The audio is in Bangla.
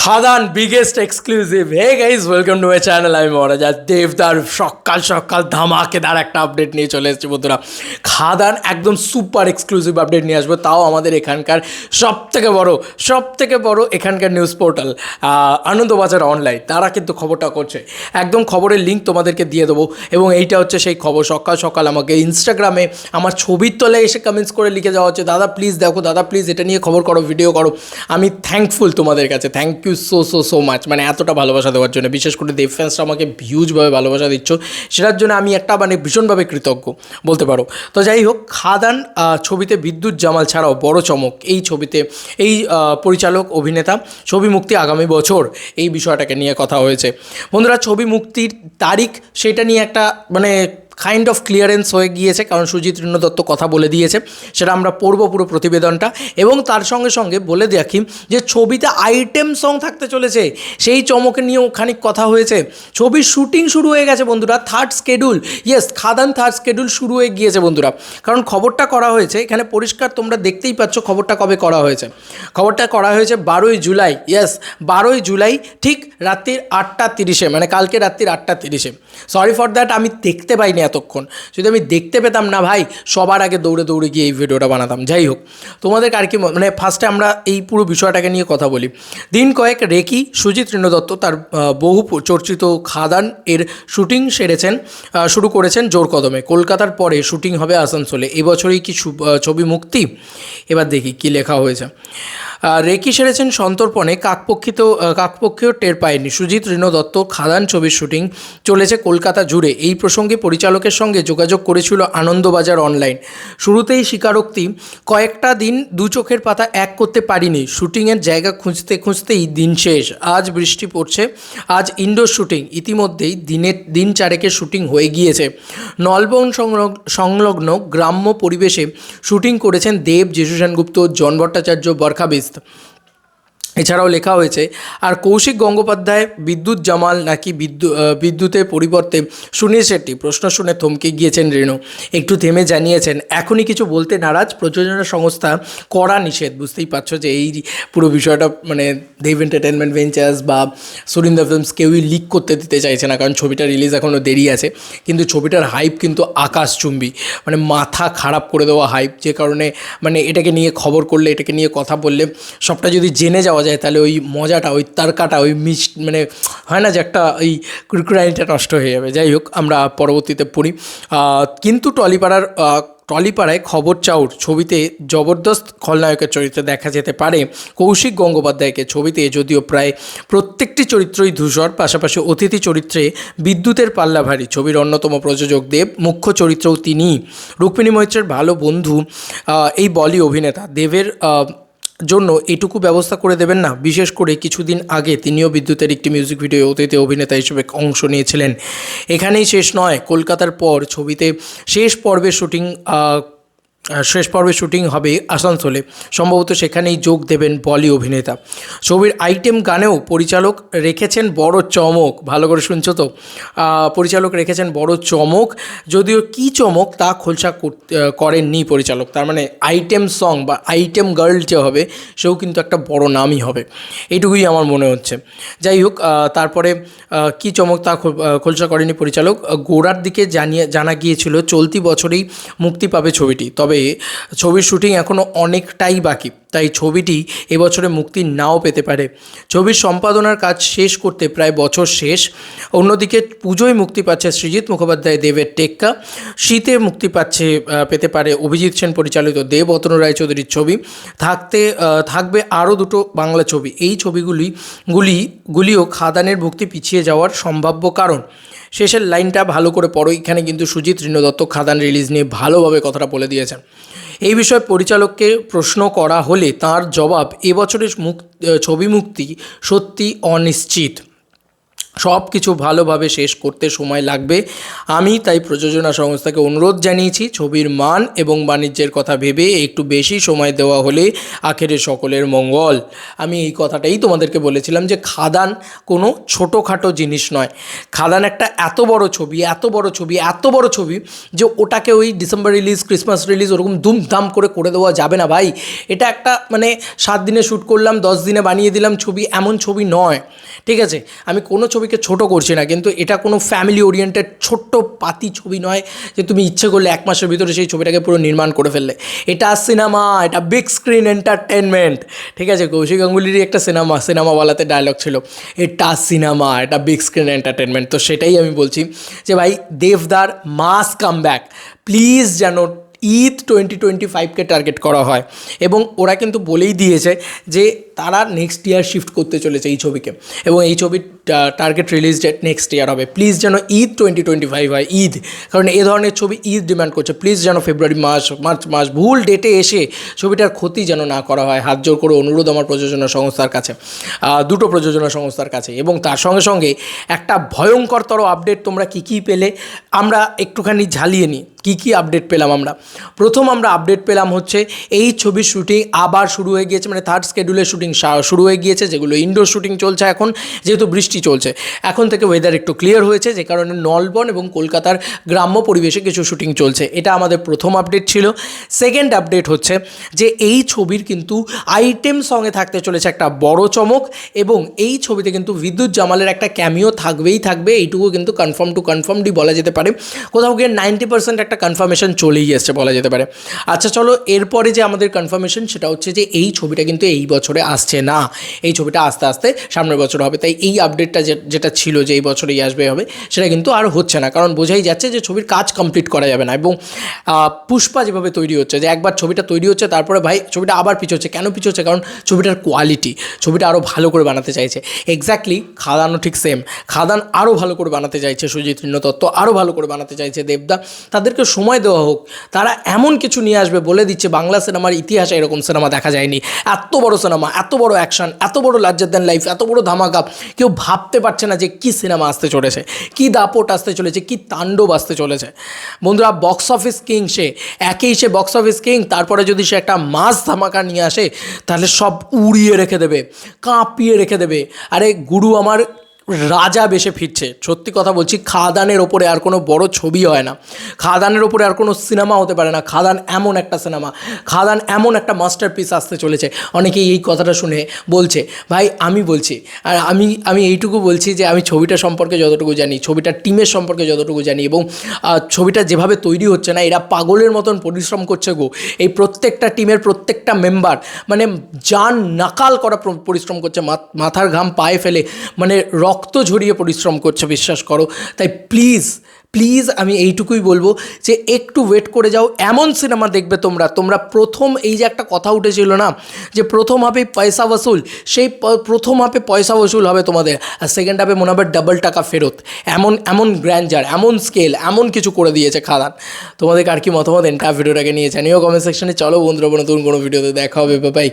Khadaan biggest exclusive. Hey guys, welcome to my channel. আমি মহারাজ আর দেবদার সকাল সকাল ধামাকেদার একটা আপডেট নিয়ে চলে এসেছি বন্ধুরা। খাদান একদম সুপার এক্সক্লুসিভ আপডেট নিয়ে আসবো, তাও আমাদের এখানকার সব থেকে বড় এখানকার নিউজ পোর্টাল আনন্দবাজার অনলাইন, তারা কিন্তু খবরটা করছে। একদম খবরের লিঙ্ক তোমাদেরকে দিয়ে দেবো। এবং এইটা হচ্ছে সেই খবর। সকাল সকাল আমাকে ইনস্টাগ্রামে আমার ছবির তলায় এসে কমেন্টস করে লিখে যাওয়া হচ্ছে, দাদা প্লিজ দেখো, দাদা প্লিজ এটা নিয়ে খবর করো, ভিডিও করো। আমি থ্যাঙ্কফুল তোমাদের কাছে, থ্যাংক ইউ সো মাচ, মানে এতটা ভালোবাসা দেওয়ার জন্য। বিশেষ করে দেব ফ্যান্সরা আমাকে হিউজভাবে ভালোবাসা দিচ্ছ, সেটার জন্য আমি একটা ভীষণভাবে কৃতজ্ঞ বলতে পারো। তো যাই হোক, খাদান ছবিতে বিদ্যুৎ জামাল ছাড়াও বড় চমক এই ছবিতে। এই পরিচালক অভিনেতা, ছবি মুক্তি আগামী বছর, এই বিষয়টাকে নিয়ে কথা হয়েছে বন্ধুরা। ছবি মুক্তির তারিখ সেটা নিয়ে একটা কাইন্ড অফ ক্লিয়ারেন্স হয়ে গিয়েছে, কারণ সুজিত ঋণ দত্ত কথা বলে দিয়েছে। সেটা আমরা পড়ব পুরো প্রতিবেদনটা। এবং তার সঙ্গে সঙ্গে বলে দেখি যে ছবিতে আইটেম সং থাকতে চলেছে, সেই চমকে নিয়েও খানিক কথা হয়েছে। ছবির শুটিং শুরু হয়ে গেছে বন্ধুরা, থার্ড শিডিউল। ইয়েস, খাদান থার্ড শিডিউল শুরু হয়ে গিয়েছে বন্ধুরা। কারণ খবরটা করা হয়েছে এখানে পরিষ্কার, তোমরা দেখতেই পাচ্ছ খবরটা কবে করা হয়েছে। খবরটা করা হয়েছে 12ই জুলাই। ইয়েস, 12ই জুলাই, ঠিক রাত্রির 8:30, মানে কালকে রাত্রির 8:30। সরি ফর দ্যাট, আমি দেখতে পাইনি এতক্ষণ। যদি আমি দেখতে পেতাম না ভাই, সবার আগে দৌড়ে দৌড়ে গিয়ে এই ভিডিওটা বানাতাম। যাই হোক, তোমাদের আর কি ফার্স্টে আমরা এই পুরো বিষয়টাকে নিয়ে কথা বলি। দিন কয়েক রেকি সুজিত ঋণ দত্ত তার বহু চর্চিত খাদান এর শুটিং শুরু করেছেন জোর কদমে। কলকাতার পরে শুটিং হবে আসানসোলে। এবছরই কি ছবি মুক্তি? এবার দেখি কি লেখা হয়েছে। রেকি সেরেছেন সন্তর্পণে, কাকপক্ষীয় টের পায়নি। সুজিত ঋণ দত্ত খাদান ছবির শুটিং চলেছে কলকাতা জুড়ে। এই প্রসঙ্গে পরিচালকের সঙ্গে যোগাযোগ করেছিল আনন্দবাজার অনলাইন। শুরুতেই স্বীকারোক্তি, কয়েকটা দিন দু চোখের পাতা এক করতে পারিনি। শুটিংয়ের জায়গা খুঁজতেই দিন শেষ। আজ বৃষ্টি পড়ছে, আজ ইনডোর শুটিং। ইতিমধ্যেই দিন চারেকের শুটিং হয়ে গিয়েছে। নলবন সংলগ্ন গ্রাম্য পরিবেশে শুটিং করেছেন দেব, যিশু সেনগুপ্ত, জন ভট্টাচার্য, বরখা বিস্ত। এছাড়াও লেখা হয়েছে, আর কৌশিক গঙ্গোপাধ্যায় বিদ্যুৎ জামাল নাকি বিদ্যুতের পরিবর্তে সুনীল শেট্টি? প্রশ্ন শুনে থমকে গিয়েছেন রেণু, একটু থেমে জানিয়েছেন এখনই কিছু বলতে নারাজ। প্রযোজনা সংস্থা কড়া নিষেধ। বুঝতেই পারছো যে এই পুরো বিষয়টা দেব এন্টারটেনমেন্ট ভেঞ্চার্স বা সুরিন্দর ফিল্মস কেউই লিক করতে দিতে চাইছে না, কারণ ছবিটা রিলিজ এখনও দেরি আছে। কিন্তু ছবিটার হাইপ কিন্তু আকাশচুম্বী, মাথা খারাপ করে দেওয়া হাইপ। যে কারণে এটাকে নিয়ে খবর করলে, এটাকে নিয়ে কথা বললে, সবটা যদি জেনে যাওয়া যায়, তাহলে ওই মজাটা, ওই তারকাটা, ওই হয় না যে একটা ওই কুরকুরানিটা নষ্ট হয়ে যাবে। যাই হোক, আমরা পরবর্তীতে পড়ি। কিন্তু টলিপাড়ায় খবর চাউর ছবিতে জবরদস্ত খলনায়কের চরিত্রে দেখা যেতে পারে কৌশিক গঙ্গোপাধ্যায়কে। ছবিতে যদিও প্রায় প্রত্যেকটি চরিত্রই ধূসর, পাশাপাশি অতিথি চরিত্রে বিদ্যুতের পাল্লা ভারী। ছবির অন্যতম প্রযোজক দেব, মুখ্য চরিত্রও তিনিই। রুক্মিণী মৈত্রের ভালো বন্ধু এই বলি অভিনেতা। দেবের জন্য এটুকু ব্যবস্থা করে দেবেন না? বিশেষ করে কিছুদিন আগে তিনিও বিদ্যুতের একটি মিউজিক ভিডিও অতিথি অভিনেতা হিসেবে অংশ নিয়েছিলেন। এখানেই শেষ নয়, কলকাতার পর ছবিতে শেষ পর্বের শুটিং হবে আসানসোলে। সম্ভবত সেখানেই যোগ দেবেন বলি অভিনেতা। ছবির আইটেম গানেও পরিচালক রেখেছেন বড় চমক। ভালো করে শুনছো তো? পরিচালক রেখেছেন বড় চমক, যদিও কী চমক তা খোলসা করেননি পরিচালক। তার আইটেম সং বা আইটেম গার্ল যে হবে, সেও কিন্তু একটা বড় নামই হবে, এইটুকুই আমার মনে হচ্ছে। যাই হোক, তারপরে কী চমক তা খোলসা করেনি পরিচালক। গোড়ার দিকে জানা গিয়েছিল চলতি বছরেই মুক্তি পাবে ছবিটি, তবে ছবির শুটিং এখনও অনেকটাই বাকি, তাই ছবিটি এবছরে মুক্তি নাও পেতে পারে। ছবির সম্পাদনার কাজ শেষ করতে প্রায় বছর শেষ। অন্যদিকে পুজোয় মুক্তি পাচ্ছে সৃজিত মুখোপাধ্যায় দেবের টেক্কা। শীতে মুক্তি পেতে পারে অভিজিৎ সেন পরিচালিত দেব অতনু রায়চৌধুরীর ছবি। থাকবে আরও দুটো বাংলা ছবি। এই ছবিগুলিও খাদানের মুক্তি পিছিয়ে যাওয়ার সম্ভাব্য কারণ। শেষের লাইনটা ভালো করে পড়ো, এখানে কিন্তু সুজিত ঋণ দত্ত খাদান রিলিজ নিয়ে ভালোভাবে কথাটা বলে দিয়েছেন। এই বিষয়ে পরিচালককে প্রশ্ন করা হলে তার জবাব, এবছরের ছবি মুক্তি সত্যি অনিশ্চিত। সব কিছু ভালোভাবে শেষ করতে সময় লাগবে। আমি তাই প্রযোজনা সংস্থাকে অনুরোধ জানিয়েছি ছবির মান এবং বাণিজ্যের কথা ভেবে একটু বেশি সময় দেওয়া হলে আখেরে সকলের মঙ্গল। আমি এই কথাটাই তোমাদেরকে বলেছিলাম যে খাদান কোনো ছোটোখাটো জিনিস নয়। খাদান একটা এত বড় ছবি যে ওটাকে ওই ডিসেম্বর রিলিজ, ক্রিসমাস রিলিজ ওরকম দুমধাম করে দেওয়া যাবে না ভাই। এটা একটা 7 দিনে শ্যুট করলাম, 10 দিনে বানিয়ে দিলাম ছবি, এমন ছবি নয়। ঠিক আছে, আমি কোনো ছবিকে ছোট করছি না, কিন্তু এটা কোনো ফ্যামিলি ওরিয়েন্টেড ছোট্ট পাতি ছবি নয় যে তুমি ইচ্ছে করলে 1 মাসের ভিতরে সেই ছবিটাকে পুরো নির্মাণ করে ফেললে। এটা সিনেমা, এটা বিগ স্ক্রিন এন্টারটেনমেন্ট। ঠিক আছে, কৌশিক গাঙ্গুলিরই একটা সিনেমাওয়ালাতে ডায়লগ ছিল, এটা সিনেমা, এটা বিগ স্ক্রিন এন্টারটেনমেন্ট। তো সেটাই আমি বলছি যে ভাই দেবদার মাস কাম ব্যাক, প্লিজ যেন ঈদ 2025কে টার্গেট করা হয়। এবং ওরা কিন্তু বলেই দিয়েছে যে তারা নেক্সট ইয়ার শিফট করতে চলেছে এই ছবিকে, এবং এই ছবির target release date next year হবে। প্লিজ যেন ঈদ 2025 হয়, ঈদ, কারণ এ ধরনের ছবি ঈদ ডিমান্ড করছে। প্লিজ যেন ফেব্রুয়ারি মার্চ মাস ভুল ডেটে এসে ছবিটার ক্ষতি যেন না করা হয়। হাত জোর করে অনুরোধ আমার প্রযোজনা সংস্থার কাছে, দুটো প্রযোজনা সংস্থার কাছে। এবং তার সঙ্গে সঙ্গে একটা ভয়ঙ্করতর আপডেট তোমরা কী পেলে আমরা একটুখানি ঝালিয়ে নিই। কী আপডেট পেলাম আমরা? প্রথম আমরা আপডেট পেলাম হচ্ছে এই ছবির শুটিং আবার শুরু হয়ে গিয়েছে, থার্ড স্কেডিউলের শুটিং শুরু হয়ে গিয়েছে, যেগুলো ইনডোর শুটিং চলছে এখন, যেহেতু বৃষ্টি চলছে। এখন থেকে ওয়েদার একটু ক্লিয়ার হয়েছে, যে কারণে নলবন এবং কলকাতার গ্রাম্য পরিবেশে কিছু শুটিং চলছে। এটা আমাদের প্রথম আপডেট ছিল। সেকেন্ড আপডেট হচ্ছে যে এই ছবির কিন্তু আইটেম সঙ্গে থাকতে চলেছে একটা বড় চমক, এবং এই ছবিতে কিন্তু বিদ্যুৎ জামালের একটা ক্যামিও থাকবে। এইটুকু কিন্তু কনফার্মডই বলা যেতে পারে। কোথাও গিয়ে 90% একটা কনফার্মেশন চলেই এসছে বলা যেতে পারে। আচ্ছা চলো, এরপরে যে আমাদের কনফার্মেশন সেটা হচ্ছে যে এই ছবিটা কিন্তু এই বছরে আসছে না, এই ছবিটা আস্তে আস্তে সামনের বছর হবে। তাই এই আপডেটটা যেটা ছিল যে এই বছরেই হবে, সেটা কিন্তু আর হচ্ছে না, কারণ বোঝাই যাচ্ছে যে ছবির কাজ কমপ্লিট করা যাবে না। এবং পুষ্পা যেভাবে তৈরি হচ্ছে, যে একবার ছবিটা তৈরি হচ্ছে তারপরে ভাই ছবিটা আবার পিছোচ্ছে। কেন পিছোচ্ছে? কারণ ছবিটার কোয়ালিটি, ছবিটা আরও ভালো করে বানাতে চাইছে। এক্স্যাক্টলি খাদানও ঠিক সেম, খাদান আরও ভালো করে বানাতে চাইছে, সুজিত দত্ত আরও ভালো করে বানাতে চাইছে, দেবদা। তাদেরকে সময় দেওয়া হোক, তারা এমন কিছু নিয়ে আসবে, বলে দিচ্ছে বাংলা সিনেমার ইতিহাসে এরকম সিনেমা দেখা যায়নি। এত বড় সিনেমা, এত বড় অ্যাকশন, এত বড় লার্জার দ্যান লাইফ, এত বড় ধামাকা। কেউ ভাবতে পারছে না যে কী সিনেমা আসতে চলেছে, কী দাপট আসতে চলেছে, কী তাণ্ডব আসতে চলেছে। বন্ধুরা, বক্স অফিস কিং সে বক্স অফিস কিং, তারপরে যদি সে একটা মাস ধামাকা নিয়ে আসে তাহলে সব উড়িয়ে রেখে দেবে, কাঁপিয়ে রেখে দেবে। আরে গুরু আমার রাজা বেশে ফিরছে। সত্যি কথা বলছি, খাদানের ওপরে আর কোনো বড় ছবি হয় না, খাদানের ওপরে আর কোনো সিনেমা হতে পারে না। খাদান এমন একটা সিনেমা, খাদান এমন একটা মাস্টারপিস আসতে চলেছে। অনেকেই এই কথাটা শুনে বলছে, ভাই আমি বলছি, আর আমি এইটুকু বলছি যে আমি ছবিটা সম্পর্কে যতটুকু জানি, ছবিটার টিমের সম্পর্কে যতটুকু জানি, এবং ছবিটা যেভাবে তৈরি হচ্ছে না, এরা পাগলের মতন পরিশ্রম করছে গো। এই প্রত্যেকটা টিমের প্রত্যেকটা মেম্বার জান নাকাল করা পরিশ্রম করছে, মাথার ঘাম পায়ে ফেলে, রক্ত ঝরিয়ে পরিশ্রম করছে, বিশ্বাস করো। তাই প্লিজ আমি এইটুকুই বলবো যে একটু ওয়েট করে যাও। এমন সিনেমা দেখবে তোমরা প্রথম, এই যে একটা কথা উঠেছিল না যে প্রথম হাফে পয়সা ওসুল, সেই প্রথম হাফে পয়সা ওসুল হবে তোমাদের, আর সেকেন্ড হাফে মনে হবে ডাবল টাকা ফেরত। এমন গ্র্যান্ডার, এমন স্কেল, এমন কিছু করে দিয়েছে খাদান। তোমাদের আর কি মতামত এন্টার ভিডিওটাকে নিয়ে জানিও কমেন্ট সেকশনে। চলো বন্ধুরা, নতুন কোনো ভিডিওতে দেখা হবে, বাই।